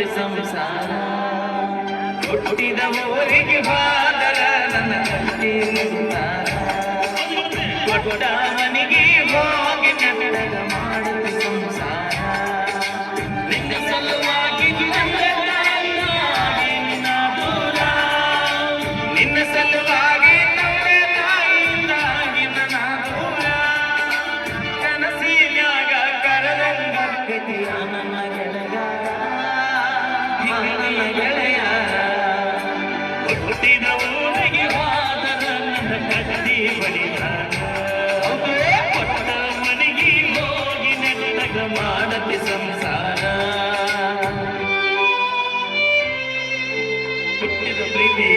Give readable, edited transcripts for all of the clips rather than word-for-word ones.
ಮಾಡುತ್ತೆ ಸಂಸಾರ ಹುಟ್ಟಿದ ಊರಿಗೆ ಹೋದರ ನನ್ನ ಕಟ್ಟಿ ಕೊಟ್ಟ ಮನೆಗೆ ಹೋಗಿ ನೆಟ್ಟಗ ಮಾಡುತ್ತೆ ಸಂಸಾರ ನಿನ್ನ ಸಲುವಾಗಿ ನಿನ್ನ ಸಲುವಾಗಿ ತಾಯಿಯಿಂದಾಗಿ ನನ್ನ ದೂರ ಕನಸಿನ್ಯಾಗ ಕರದಂಗ ನನ್ನ ಗೆಳೆಯ ಹುಟ್ಟಿದ ಊರಿಗೆ ಹೋದರ ನನ್ನ ಕಟ್ಟಿ ಬಡಿದಾರ ಕೊಟ್ಟ ಮನೆಗೆ ಹೋಗಿ ನೆಟ್ಟಗ ಮಾಡತ್ತೆ ಸಂಸಾರ ಹುಟ್ಟಿದ ಪ್ರೀತಿ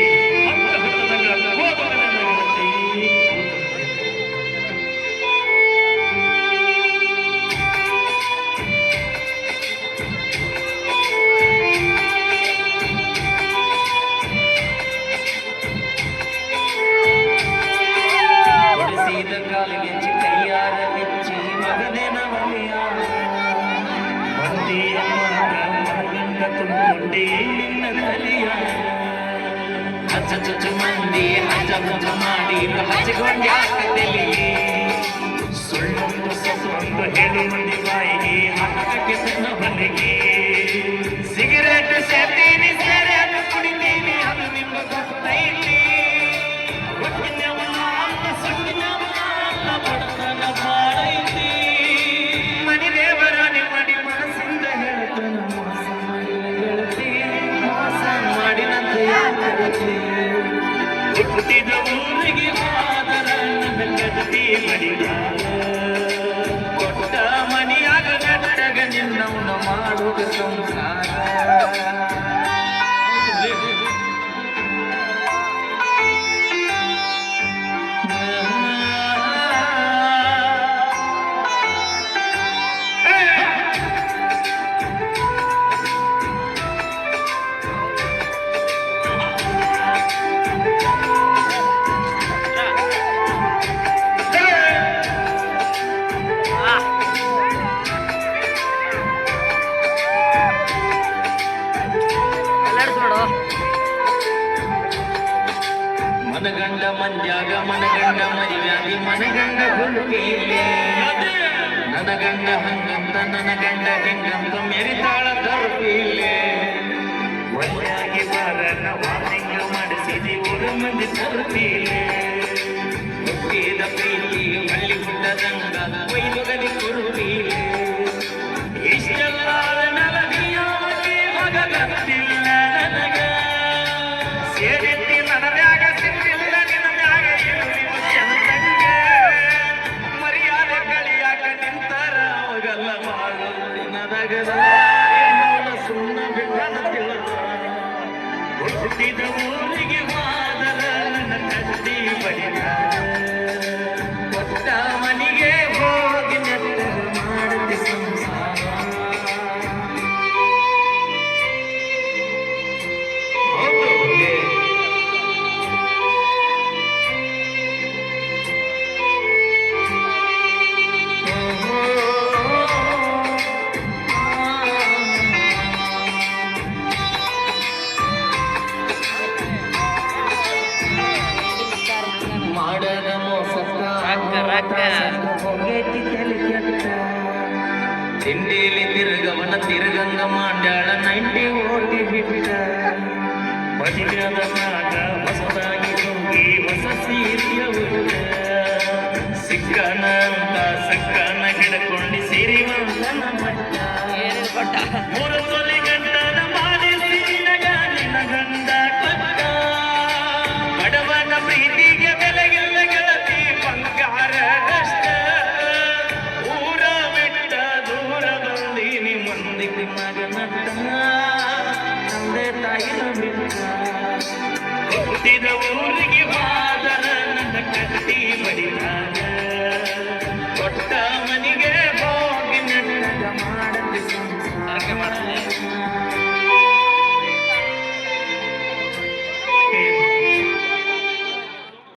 ಕಾಲಿಗೆ ಕೈಯಾರ ಮೆಚ್ಚಿ ಮಗನೇನ ಮನೆಯ ಮಂದಿಯ ಮಗಂಡ ತುಂಬಿಕೊಂಡೇ ನಿನ್ನ ತಲೆಯ ಹಚ್ಚ ಮಂದಿ ಹಚ್ಚ ಮಾಡಿ ಹಚ್ಚಿಕೊಂಡ್ಯಾಕ ತಲೆಯೇ ಸುಳ್ಳೊಂದು ಸೊಸೊಂದು ಹೇಳು ಮಂದಿ ಬಾಯಿಗೆ ಹಾಕಕ್ಕೆ ತನ್ನ ಹೊಲಿಗೆ ಸಿಗರೇಟ್ ಸೇರ್ತೀನಿ ಸೇರೆ ಅದು ಕುಡಿತೀನಿ ಅದು ನಿಮ್ಮ ಗೊತ್ತೈತಿ ಮನಿ ದೇವರ ನಿಮ್ಮಡಿ ಮನಸ್ಸಿಂದ ಹೇಳ್ತಾನ ಮೋಸ ಮಾಡಿನಂತೆ ಹುಟ್ಟಿದ ಊರಿಗೆ ಹೋದರ ನನ್ನ ಕಟ್ಟಿ ಬಡಿದಾರ ಕೊಟ್ಟ ಮನಿಯಾಗ ನೆಟ್ಟಗ ನಿನ್ನವನ ಮಾಡುವ ಸಂಸಾರ ಮನಗಂಡ ಮಂದ್ಯಾಗ ಮನಗಂಡ ಮರಿವ್ಯಾಗಿ ಮನಗಂಡ ಹುಡುಗಿಲೆ ನನಗಂಡ ಹಂಗಂತ ನನಗಂಡ ಹೆಂಗಂತ ಮೆರಿತಾಳ ತರುಪಿಲೆ ಒಳ್ಳೆಯಾಗಿ ಬಾರನ್ನ ವಾರ್ನಿಂಗ್ ಮಾಡಿಸಿದಿ ಊರ ಮಂದಿ ತರುಪಿಲೆ ಹುಟ್ಟಿದ ಪ್ರೀತಿ ಹಳ್ಳಿ ಹುಟ್ಟದಂಗ ಕೊಯ್ಲುಗಲಿ ಕುರುವಿಲೆ ಇಷ್ಟೆಲ್ಲ ನಲಗಿಯಾಗಿ ಮಗ ಗೊತ್ತಿಲ್ಲ ನನಗ ಸೇರಿದ್ದಿ ನನ್ನ ಮ್ಯಾಗ ಸಿಟ್ಟಿಲ್ಲ ನಿನ್ನ ಮ್ಯಾಗ ಮರ್ಯಾದೆ ಕಳಿಯಾಕ ನಿಂತಾರ ಅವಾಗಲ್ಲ ಮಾಡು ದಿನದಗದ ಸುಣ್ಣ ಬಿಟ್ಟನ ತಿಳದ ಹುಟ್ಟಿದ ಊರಿಗೆ ಹೋದರ ನನ್ನ ಕಟ್ಟಿ ಬಡಿದಾರ ಕೊಟ್ಟ ಮನಿಗೆ ಹೋಗಿ ನೆಟ್ಟಗ ಮಾಡುತ್ತೆ ಸಂಸಾರ ಮಾಡದ ಮೋಸಕ್ಕ ಹೋಗೇತಿ ತಲೆ ಕೆಟ್ಟ ತಿಂಡಿಲಿ ತಿರುಗವನ ತಿರುಗಂಗ ಮಾಡ್ಯಾಳ 90 ಓಟಿ ಬಿಟ್ಟ ಮದುವೆಯಾದ ಮ್ಯಾಗ ಹೊಸದಾಗಿ ಹೋಗಿ ಹೊಸ ಸೀರೆಯ ಉಟ್ಟ ಸಿಕ್ಕನ ಅಂತ ಸಕ್ಕನ ಹಿಡ್ಕೊಂಡು ಸಿರಿವಂತನ ಮಟ್ಟ ಮೂರು ತೊಲಿ ಗಂಟನ ಮಾಡಿಸಿ ನಿನ್ನ ಗಂಡ ಕೊಟ್ಟ ಬಡವನ ಪ್ರೀತಿಗೆ ಬೆಲೆಗಿಲ್ಲ ಗೆಳತಿ ಬಂಗಾರ ಕಷ್ಟ ಊರ ಬಿಟ್ಟ ದೂರ ಬಂದೀನಿ ಮಂದಿಗೆ ಮಗನಟ್ಟ ತಂದೆ ತಾಯಿನ ಬಿಟ್ಟ ಹುಟ್ಟಿದ ಊರಿಗೆ